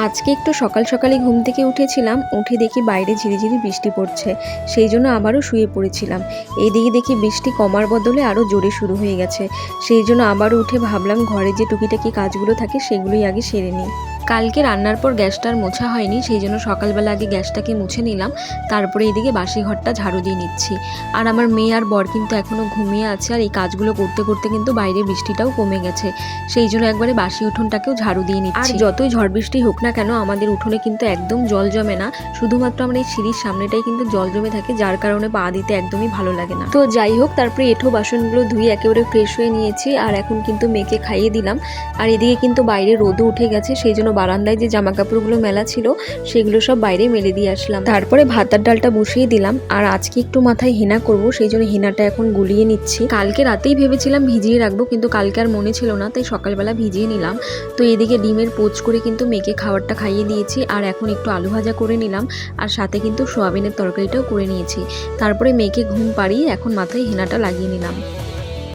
আজকে একটু সকাল সকালই ঘুম থেকে উঠেছিলাম, উঠে দেখি বাইরে ঝিরিঝিরি বৃষ্টি পড়ছে। সেই জন্য আবারও শুয়ে পড়েছিলাম। এইদিকে দেখি বৃষ্টি কমার বদলে আরও জোরে শুরু হয়ে গেছে। সেই জন্য আবারও উঠে ভাবলাম ঘরে যে টুকিটাকি কাজগুলো থাকে সেগুলোই আগে সেরে নিই। কালকে রান্নার পর গ্যাসটা আর মোছা হয়নি, সেই জন্য সকালবেলা আগে গ্যাসটাকে মুছে নিলাম। তারপরে এইদিকে বাসি ঘরটা ঝাড়ু দিয়ে নিচ্ছি। আর আমার মেয়ে আর বর কিন্তু এখনও ঘুমিয়ে আছে, আর এই কাজগুলো করতে করতে কিন্তু বাইরে বৃষ্টিটাও কমে গেছে। সেই জন্য একবারে বাসি উঠোনটাকেও ঝাড়ু দিয়ে নিচ্ছি। আর যতই ঝড় বৃষ্টি হোক না কেন আমাদের উঠোনে কিন্তু একদম জল জমে না, শুধুমাত্র আমার এই সিঁড়ির সামনেটাই কিন্তু জল জমে থাকে, যার কারণে পা দিতে একদমই ভালো লাগে না। তো যাই হোক, তারপরে এঁঠো বাসনগুলো ধুয়ে একেবারে ফ্রেশ হয়ে নিয়েছি, আর এখন কিন্তু মেয়েকে খাইয়ে দিলাম। আর এদিকে কিন্তু বাইরে রোদও উঠে গেছে, সেই জন্য বারান্দায় যে জামা কাপড়গুলো মেলা ছিল সেগুলো সব বাইরে মেলে দিয়ে আসলাম। তারপরে ভাতের ডালটা বসিয়ে দিলাম। আর আজকে একটু মাথায় হেনা করব, সেই জন্য হেনাটা এখন গুলিয়ে নিচ্ছি। কালকে রাতেই ভেবেছিলাম ভিজিয়ে রাখবো, কিন্তু কালকে আর মনে ছিল না, তাই সকালবেলা ভিজিয়ে নিলাম। তো এদিকে ডিমের পোচ করে কিন্তু মেয়েকে খাবারটা খাইয়ে দিয়েছি, আর এখন একটু আলু ভাজা করে নিলাম, আর সাথে কিন্তু সোয়াবিনের তরকারিটাও করে নিয়েছি। তারপরে মেয়েকে ঘুম পাড়িয়ে এখন মাথায় হেনাটা লাগিয়ে নিলাম।